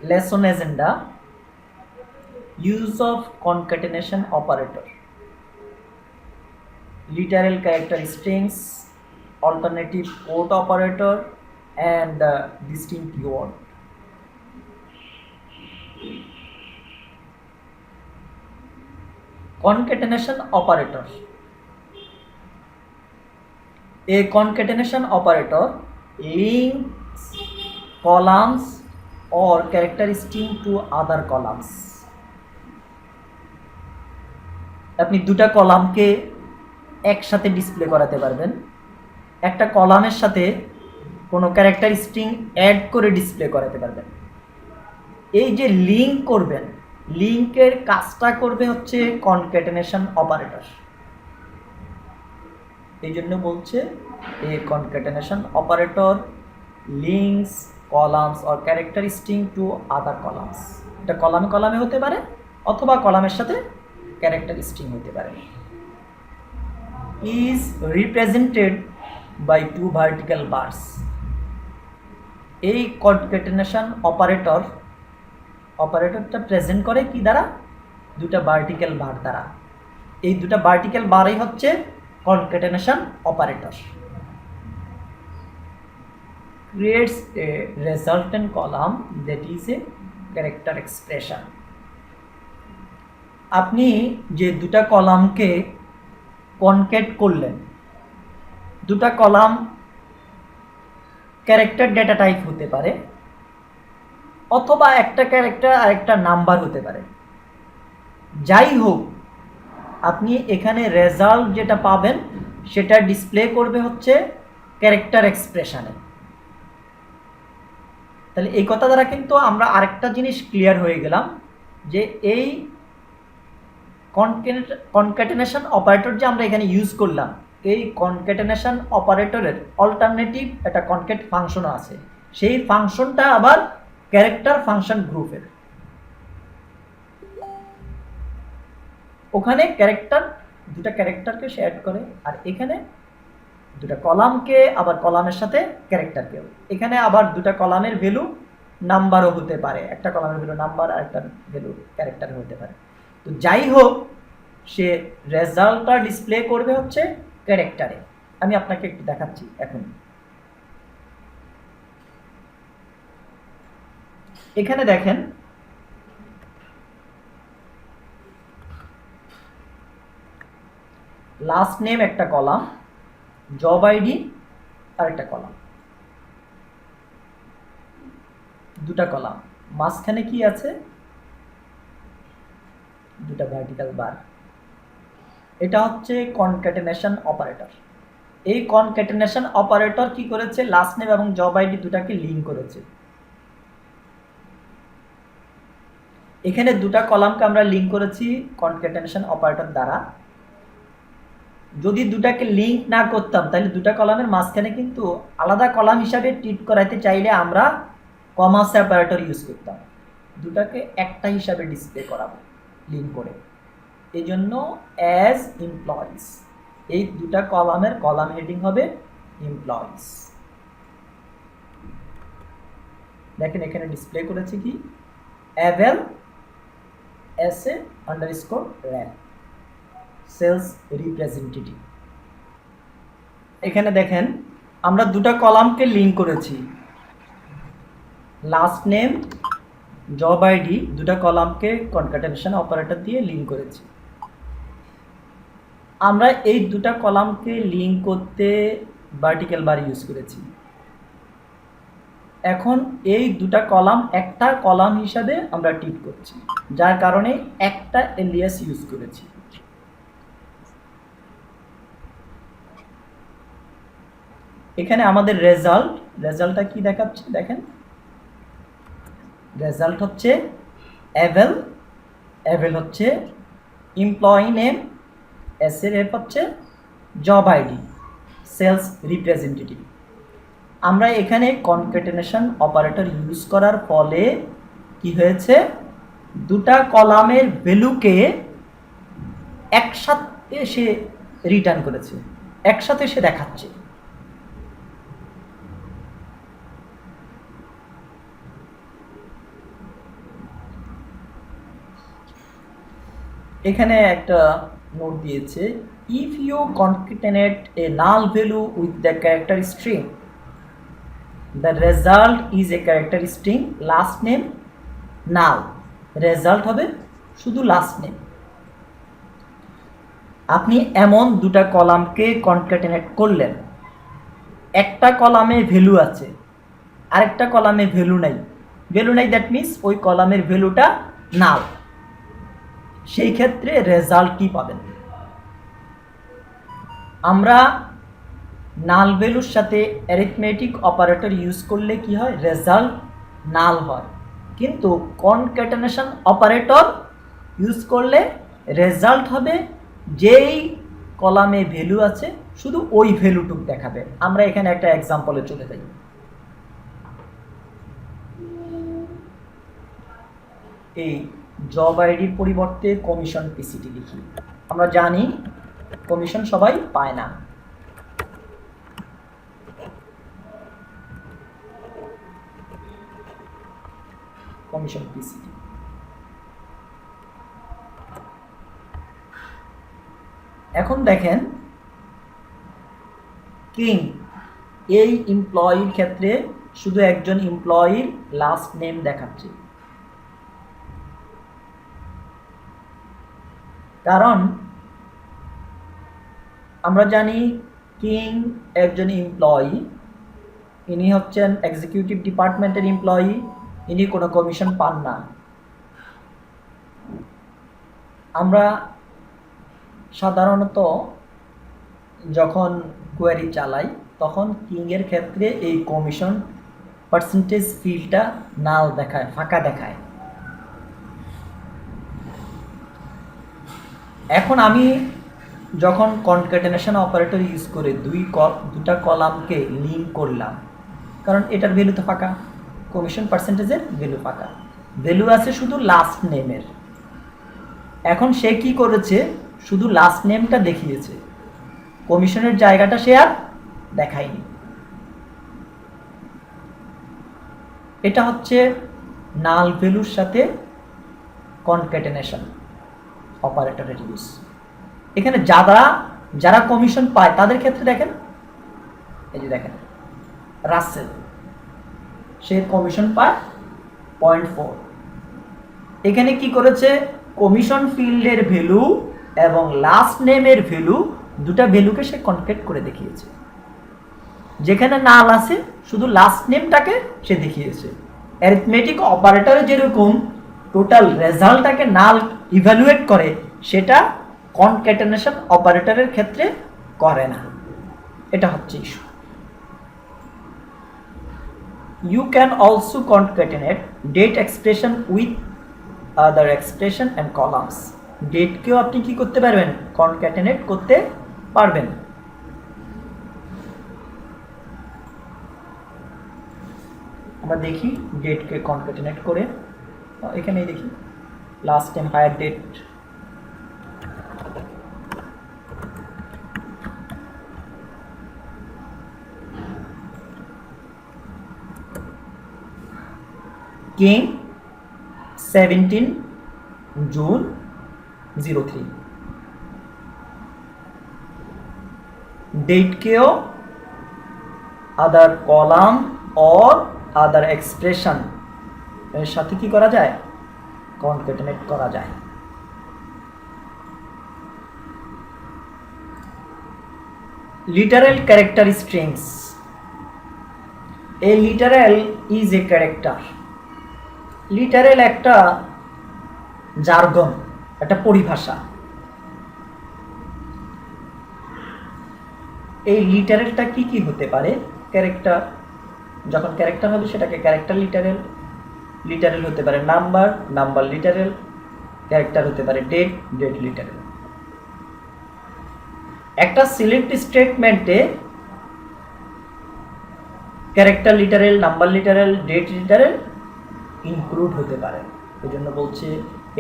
Lesson agenda: use of concatenation operator, literal character strings, alternative quote operator, and distinct word. Concatenation operator. A concatenation operator links columns or character string to other columns. আপনি দুটা কলামকে একসাথে display করাতে পারবেন, একটা কলামের সাথে কোনো character string add করে ডিসপ্লে করাতে পারবেন। এই যে লিঙ্ক করবেন, লিঙ্কের কাজটা করবে হচ্ছে কনক্যাটেনেশন অপারেটর। এই জন্য বলছে a concatenation operator links columns or character string to other columns. এটা কলামে কলামে হতে পারে অথবা কলামের সাথে ক্যারেক্টার স্ট্রিং হতে পারে। Is represented by two vertical bars. এই কনক্যাটেনেশন অপারেটরটা প্রেজেন্ট করে কি দ্বারা? দুটা ভার্টিক্যাল বার দ্বারা। এই দুটা ভার্টিক্যাল বারই হচ্ছে concatenation operator. Creates a resultant column that is a character expression. আপনি যে দুটা কলামকে কনকেট করলেন, দুটা কলাম ক্যারেক্টার ডেটা টাইপ হতে পারে অথবা একটা ক্যারেক্টার আর একটা নাম্বার হতে পারে। যাই হোক, আপনি এখানে রেজাল্ট যেটা পাবেন সেটা ডিসপ্লে করবে হচ্ছে ক্যারেক্টার এক্সপ্রেশনে। তাহলে এই কথা দ্বারা কিন্তু আমরা আরেকটা জিনিস ক্লিয়ার হয়ে গেলাম যে এই কনক্যাটেনেশন অপারেটর যে আমরা এখানে ইউজ করলাম, এই কনক্যাটেনেশন অপারেটরের অল্টারনেটিভ একটা কনক্যাট ফাংশনও আছে। সেই ফাংশনটা আবার ক্যারেক্টার ফাংশন গ্রুপের। ওখানে ক্যারেক্টার দুটা ক্যারেক্টারকে সে অ্যাড করে, আর এখানে দুটা কলামকে আবার কলামের সাথে ক্যারেক্টারকেও। এখানে আবার দুটা কলামের ভ্যালু নাম্বারও হতে পারে, একটা কলামের ভ্যালু নাম্বার আর একটা ভ্যালু ক্যারেক্টার হতে পারে। তো যাই হোক, সে রেজাল্টটা ডিসপ্লে করবে হচ্ছে ক্যারেক্টারে। আমি আপনাকে একটু দেখাচ্ছি এখন। এখানে দেখেন লাস্ট নেম একটা কলাম, জব আইডি আর একটা কলাম, দুটা কলাম। মাঝখানে কি আছে? দুটা ভার্টিক্যাল বার। এটা হচ্ছে কনক্যাটেনেশন অপারেটর। এই কনক্যাটেনেশন অপারেটর কি করেছে? লাস্ট নেম এবং জব আইডি দুটাকে লিঙ্ক করেছে। এখানে দুটা কলামকে আমরা লিঙ্ক করেছি কনক্যাটেনেশন অপারেটর দ্বারা। যদি দুটাকে লিঙ্ক না করতাম তাহলে দুটা কলামের মাঝখানে কিন্তু আলাদা কলাম হিসাবে ট্রিট করাইতে চাইলে আমরা কমা সেপারেটর ইউজ করতাম। দুটাকে একটা হিসাবে ডিসপ্লে করাবো লিঙ্ক করে। এই জন্য অ্যাজ এমপ্লয়িজ, এই দুটা কলামের কলাম হেডিং হবে এমপ্লয়িজ। দেখেন এখানে ডিসপ্লে করেছে কি? অ্যাভেল এসএ আন্ডারস্কোর র্যান সেলস রিপ্রেজেন্টেটিভ। এখানে দেখেন আমরা দুটা কলামকে লিঙ্ক করেছি, লাস্ট নেম জব আইডি দুটা কলামকে কনক্যাটেনেশন অপারেটর দিয়ে লিঙ্ক করেছি। আমরা এই দুটা কলামকে লিঙ্ক করতে ভার্টিক্যাল বার ইউজ করেছি। এখন এই দুটা কলাম একটা কলাম হিসাবে আমরা ট্রিট করছি, যার কারণে একটা এলিয়াস ইউজ করেছি। এখানে আমাদের রেজাল্টটা কি দেখাচ্ছে দেখেন। রেজাল্ট হচ্ছে অ্যাভেল হচ্ছে এমপ্লয়ি নেম, এসএর হচ্ছে জব আইডি, সেলস রিপ্রেজেন্টেটিভ। আমরা এখানে কনক্যাটেনেশন অপারেটর ইউজ করার ফলে কি হয়েছে? দুটা কলামের ভ্যালুকে একসাথে সে রিটার্ন করেছে, একসাথে সে দেখাচ্ছে। এখানে একটা নোট দিয়েছে, if you concatenate a null value with the character string, the result is a character string last name null. Result হবে শুধু লাস্ট নেম। আপনি এমন দুটা কলামকে কনকেটেনেট করলেন, একটা কলামে ভ্যালু আছে, আরেকটা কলামে ভ্যালু নাই। ভ্যালু নাই দ্যাট মিনস ওই কলামের ভ্যালুটা নাল। সেই ক্ষেত্রে রেজাল্ট কি পাবেন? আমরা নাল ভ্যালুর সাথে অ্যারিথমেটিক অপারেটর ইউজ করলে কি হয়? রেজাল্ট নাল হয়। কিন্তু কনক্যাটেনেশন অপারেটর ইউজ করলে রেজাল্ট হবে যেই কলামে ভ্যালু আছে শুধু ওই ভ্যালুটুক দেখাবে। আমরা এখানে একটা এক্সাম্পলে চলে যাই। এই জব আইডির পরিবর্তে কমিশন পিসিটি লিখি। আমরা জানি কমিশন সবাই পায় না। Commission PCT. এখন দেখেন কিং এই এমপ্লয়ির ক্ষেত্রে শুধু একজন এমপ্লয়ির লাস্ট নেম দেখাচ্ছে, কারণ আমরা জানি কিং একজন এমপ্লয়ি, ইনি হচ্ছেন এক্সিকিউটিভ ডিপার্টমেন্টের এমপ্লয়ি, ইনি কোনো কমিশন পান না। আমরা সাধারণত যখন কোয়েরি চালাই তখন কিংয়ের ক্ষেত্রে এই কমিশন পার্সেন্টেজ ফিল্ডটা নাল দেখায়, ফাঁকা দেখায়। এখন আমি যখন কনক্যাটেনেশন অপারেটর ইউজ করে দুটা কলামকে লিঙ্ক করলাম, কারণ এটার ভ্যালু তো ফাঁকা, কমিশন পার্সেন্টেজের ভ্যালু ফাঁকা, ভ্যালু আছে শুধু লাস্ট নেমের। এখন সে কি করেছে? শুধু লাস্ট নেমটা দেখিয়েছে, কমিশনের জায়গাটা সে আর দেখায়নি। এটা হচ্ছে নাল ভ্যালুর সাথে কনক্যাটেনেশন অপারেটরের ইউজ। এখানে যারা কমিশন পায় তাদের ক্ষেত্রে দেখেন, এই যে দেখেন রাসেল, সে কমিশন পায় 0.4। এখানে কি করেছে? কমিশন ফিল্ডের ভ্যালু এবং লাস্ট নেমের ভ্যালু, দুটা ভ্যালুকে সে কনকেট করে দেখিয়েছে। যেখানে নাল আছে শুধু লাস্ট নেমটাকে সে দেখিয়েছে। অ্যারিথমেটিক অপারেটরে যেরকম টোটাল রেজাল্টটাকে নাল ইভ্যালুয়েট করে, সেটা কনক্যাটেনেশন অপারেটরের ক্ষেত্রে করে না। এটা হচ্ছে issue. You can also concatenate date expression with other expression and columns. Date কেও আপনি কি করতে পারবেন? concatenate করতে পারবেন। আমরা দেখি ডেট কে concatenate করে, এখানেই দেখি last time hire date, King 17 June 03। Date केও other column or other expression এর সাথে কি করা যায়? কনক্যাটেনেট করা যায়। Literal character strings. A literal is a character. Literal একটা জার্গন, একটা পরিভাষা। এই লিটারেলটা কি কি হতে পারে? ক্যারেক্টার, যখন ক্যারেক্টার হবে সেটাকে ক্যারেক্টার লিটারেল। লিটারেল হতে পারে নাম্বার, নাম্বার লিটারেল। ক্যারেক্টার হতে পারে ডেট, ডেট লিটারেল। একটা সিলেক্ট স্টেটমেন্টে character literal, number literal, date literal include হতে পারে। এই জন্য বলছে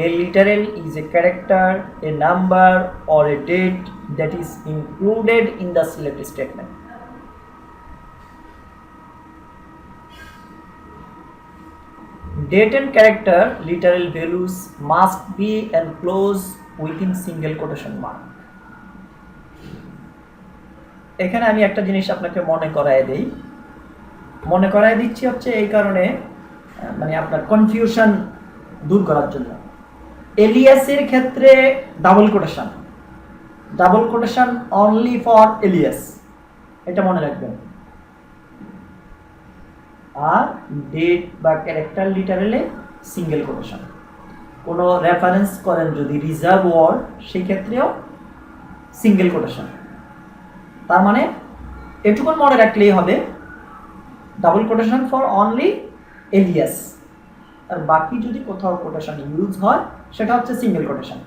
a literal is a character, a number or a date that is included in the select statement. Date and character literal values must be enclosed within single quotation mark. এখানে আমি একটা জিনিস আপনাকে মনে করায় দিচ্ছি হচ্ছে এই কারণে, মানে আপনার কনফিউশন দূর করার জন্য। এলিয়াসের ক্ষেত্রে double quotation only for Ilias, এটা মনে রাখবেন। আর ডেট বা ক্যারেক্টার লিটারেলে সিঙ্গেল কোটেশন। কোনো রেফারেন্স করেন যদি রিজার্ভ ওয়ার্ড, সেই ক্ষেত্রেও সিঙ্গেল কোটেশন। তার মানে এটুকুন মনে রাখলেই হবে, double quotation for only alias, আর বাকি যদি কোথাও কোটেশন ইউজ হয় সেটা হচ্ছে single quotation.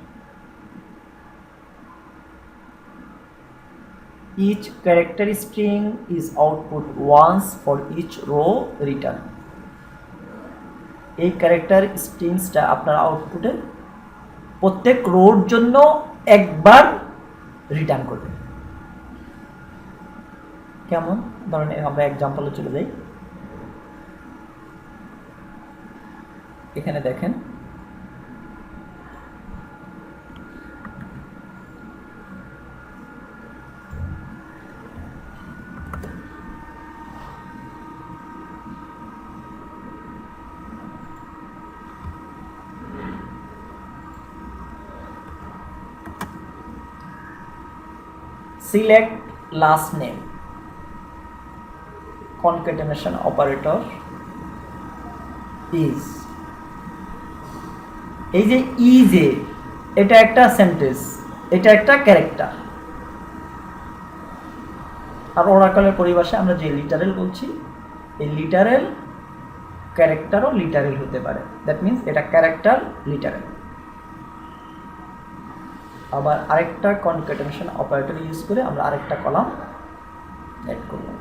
Each character string is output once for each row return. এই ক্যারেক্টার স্ট্রিংসটা আপনার আউটপুটে প্রত্যেক রোর জন্য একবার রিটার্ন করবে। কেমন? ধরেন আমরা এক্সাম্পলে চলে যাই। এখানে দেখেন select last name concatenation operator is, এই যে ইজে, এটা একটা সেন্টেন্স, এটা একটা ক্যারেক্টার। আর ওরাকলের পরিভাষায় আমরা যে লিটারেল বলছি, এই লিটারেল ক্যারেক্টারও লিটারেল হতে পারে। দ্যাট মিন্স এটা ক্যারেক্টার লিটারেল। আবার আরেকটা কনক্যাটেনেশন অপারেটর ইউজ করে আমরা আরেকটা কলাম অ্যাড করলাম।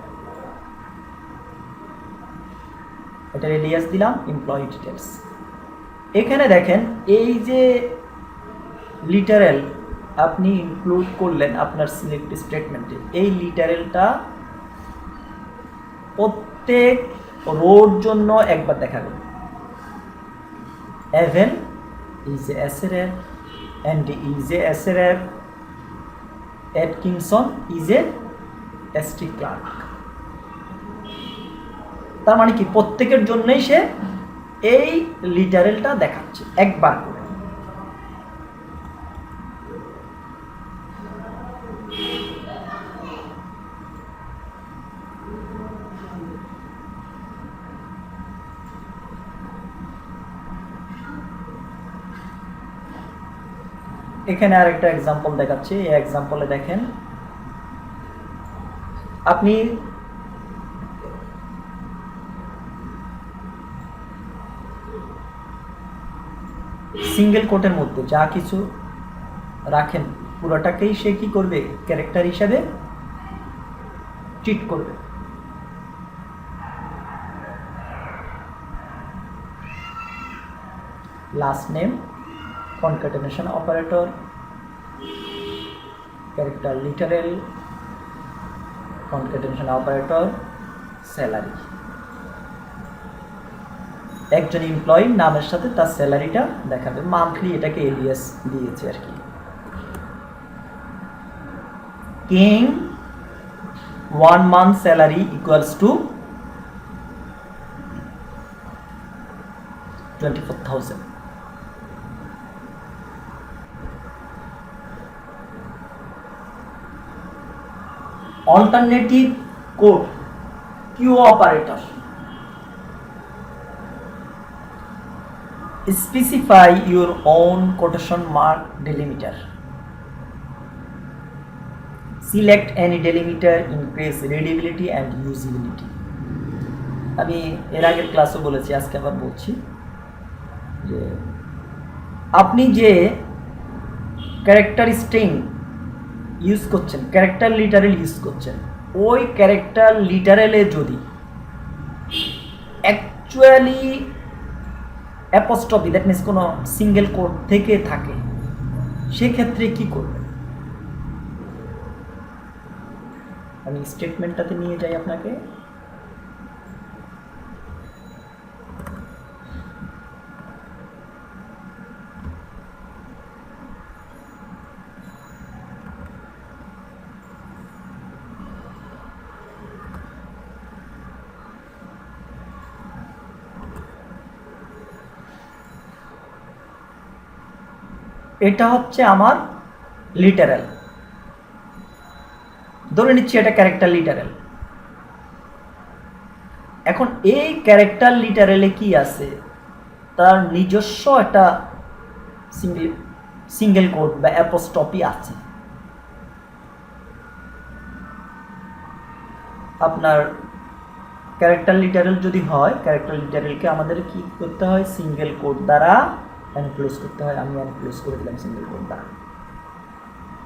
এটা এলিয়াস দিলাম, এমপ্লয়ি ডিটেলস। এখানে দেখেন এই যে লিটারেল আপনি ইনক্লুড করলেন আপনার সিলেক্ট স্টেটমেন্টে, এই লিটারেলটা প্রত্যেক রোর জন্য একবার দেখাবেন। এভেন is a SRF, Andy is a SRF, Atkinson is a ST clerk. তার মানে কি প্রত্যেকের জন্যই সে এই লিটারেলটা দেখাচ্ছে একবার করে। এখানে আরেকটা এক্সাম্পল দেখাচ্ছি। এই এক্সাম্পলে দেখেন আপনি সিঙ্গেল কোটের মধ্যে যা কিছু রাখেন পুরোটাকেই সে কি করবে, ক্যারেক্টার হিসাবে ট্রিট করবে। Last name concatenation operator, character literal, concatenation operator, salary। একজন এমপ্লয়ি নামের সাথে তার স্যালারিটা দেখাবে, মান্থলি এটাকে এলিয়াস দিয়েছে আর কি। King 1 month salary equals to 24,000। Alternative code Q operator, specify your own quotation mark delimiter, select any delimiter, increase readability and usability। আমি এর আগের ক্লাসে বলেছি, আজকে আবার বলছি যে আপনি যে ক্যারেক্টার স্ট্রিং ইউজ করছেন, ক্যারেক্টার লিটারেল ইউজ করছেন, ওই ক্যারেক্টার লিটারেলে যদি অ্যাকচুয়ালি অ্যাপোস্ট্রফি, দ্যাট মিনস কোনো সিঙ্গেল কোড থেকে থাকে, সেক্ষেত্রে কি করবেন? আমি স্টেটমেন্টটাতে নিয়ে যাই আপনাকে। এটা হচ্ছে আমার লিটারাল, ধরে নিচ্ছি এটা ক্যারেক্টার লিটারাল। এখন এই ক্যারেক্টার লিটারালে কি আছে, তার নিজস্ব একটা সিঙ্গেল কোড বা অ্যাপোস্ট্রফি আছে। আপনার ক্যারেক্টার লিটারাল যদি হয়, ক্যারেক্টার লিটারালকে আমাদের কি করতে হয়, সিঙ্গেল কোড দ্বারা এনক্লোজ করতে হয়। আমি এনক্লোজ করে দিলাম সিঙ্গেল কোড দ্বারা।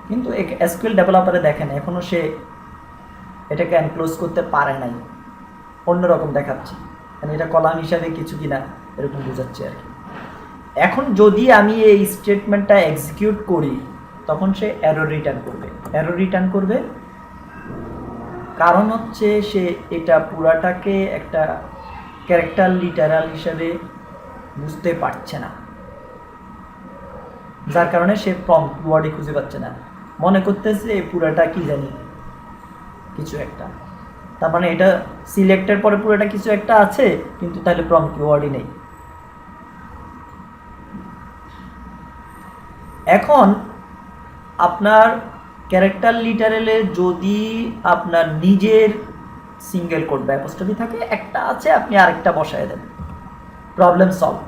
কিন্তু এসকিউএল ডেভেলপারে দেখেন এখনো সে এটাকে এনক্লোজ করতে পারে নাই, অন্যরকম দেখাচ্ছি, মানে এটা কলাম হিসাবে কিছু কিনা এরকম বোঝাচ্ছে আর কি। এখন যদি আমি এই স্টেটমেন্টটা এক্সিকিউট করি তখন সে এরর রিটার্ন করবে। এরর রিটার্ন করবে কারণ হচ্ছে সে এটা পুরাটাকে একটা ক্যারেক্টার লিটারাল হিসাবে বুঝতে পারছে না, যার কারণে সে প্রম্পট ওয়ার্ডে খুঁজে পাচ্ছে না, মনে করতেছে এই পুরাটা কি জানি কিছু একটা। তার মানে এটা সিলেক্টের পরে পুরোটা কিছু একটা আছে, কিন্তু তাহলে প্রম্পট ওয়ার্ডই নেই। এখন আপনার ক্যারেক্টার লিটারালে যদি আপনার নিজের সিঙ্গেল কোড বা অ্যাপোস্ট্রফি থাকে, একটা আছে, আপনি আরেকটা বসায় দেন, প্রবলেম সলভ।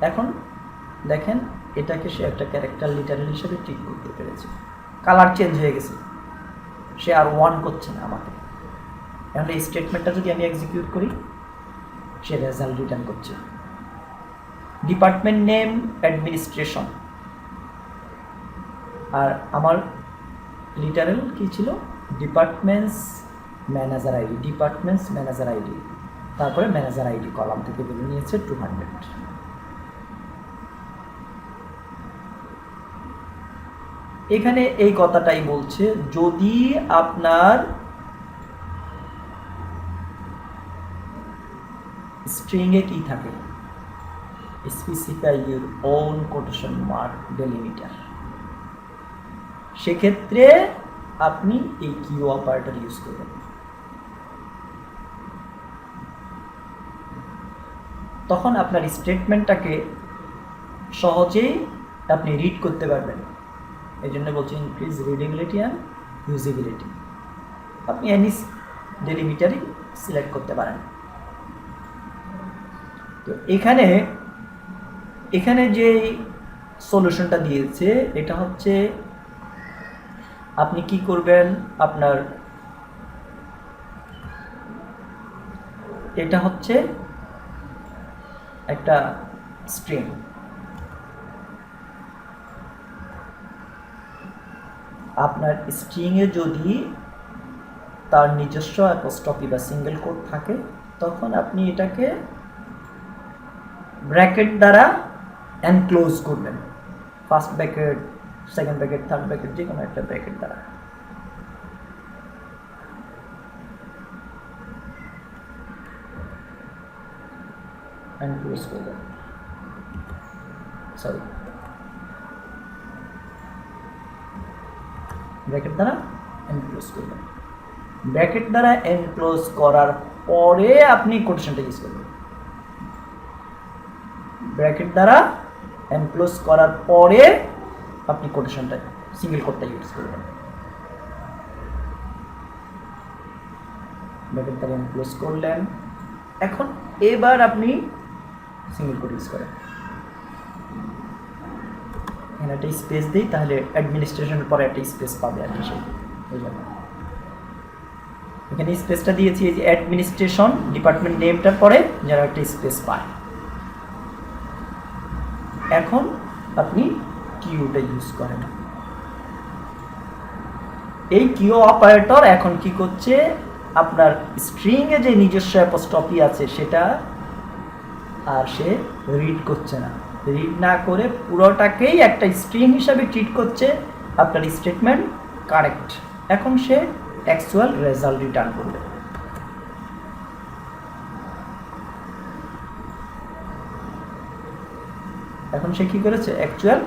এখন দেখেন এটাকে সে একটা ক্যারেক্টার লিটারাল হিসেবে ট্রিট করতে পেরেছে, কালার চেঞ্জ হয়ে গেছে, সে আর ওয়ান করছে না আমাকে। এখন এই স্টেটমেন্টটা যদি আমি এক্সিকিউট করি, সে রেজাল্ট রিটার্ন করছে। ডিপার্টমেন্ট নেম অ্যাডমিনিস্ট্রেশন, আর আমার লিটারাল কি ছিল, departments manager ID, departments manager ID, তারপরে ম্যানেজার আইডি কলাম থেকে বেরিয়ে নিয়েছে 200। এখানে এই কথাটাই বলছে, যদি আপনার স্ট্রিংয়ে কি থাকে, specify your own quotation mark delimiter, সেক্ষেত্রে আপনি এই কিউ অপারেটর ইউজ করবেন। তখন আপনার স্টেটমেন্টটাকে সহজেই আপনি রিড করতে পারবেন। এই জন্য বলছি ইনক্রিজ রিডেবিলিটি অ্যান্ড ইউজিবিলিটি। আপনি এনি ডেলিমিটারই সিলেক্ট করতে পারেন। তো এখানে যে সলিউশনটা দিয়েছে এটা হচ্ছে, আপনি কি করবেন, আপনার এটা হচ্ছে একটা স্ট্রিং, আপনার স্ট্রিংয়ে যদি তার নিজস্ব অ্যাপোস্ট্রফি বা সিঙ্গেল কোড থাকে, তখন আপনি এটাকে ব্র্যাকেট দ্বারা এনক্লোজ করবেন, first bracket, second bracket, third bracket, যে কোনো একটা ব্র্যাকেট দ্বারা। এনক্লোজ করবেন, সরি, ব্র্যাকেট দ্বারা এনক্লোজ করবেন। ব্র্যাকেট দ্বারা এনক্লোজ করার পরে আপনি কোটেশনটা ইউজ করবেন। ব্র্যাকেট দ্বারা এনক্লোজ করার পরে আপনি কোটেশনটা, সিঙ্গেল কোডটা ইউজ করবেন। ব্র্যাকেট দ্বারা এনক্লোজ করলেন, এখন এবার আপনি সিঙ্গেল কোড ইউজ করেন। এখানে একটা স্পেস দিই, তাহলে অ্যাডমিনিস্ট্রেশনের পরে একটা স্পেস পাবে আর কি, সেই জন্য এখানে স্পেসটা দিয়েছি, এই যে অ্যাডমিনিস্ট্রেশন ডিপার্টমেন্ট নেমটার পরে যেন একটা স্পেস পায়। এখন আপনি কিউটা ইউজ করেন। এই কিউ অপারেটর এখন কি করছে, আপনার স্ট্রিংয়ে যে নিজস্ব অ্যাপোস্ট্রফি আছে সেটা আর সে রিড করছে না, রিড না করে পুরোটাকেই একটা স্ট্রিং হিসাবে ট্রিট করছে। আপনার স্টেটমেন্ট কারেক্ট, এখন সে অ্যাকচুয়াল রেজাল্ট রিটার্ন করবে। এখন সে কি করেছে, অ্যাকচুয়াল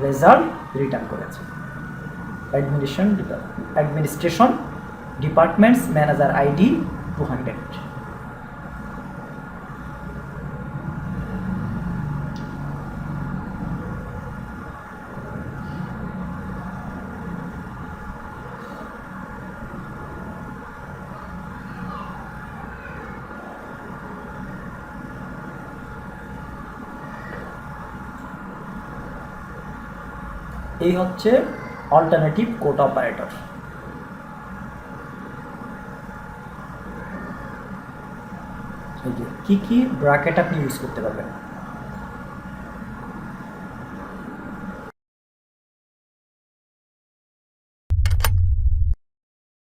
রেজাল্ট রিটার্ন করেছে। Administration departments manager ID 200। এই হচ্ছে অল্টারনেটিভ কোট অপারেটর। এই যে কি ব্র্যাকেট আপনি ইউজ করতে পারবেন।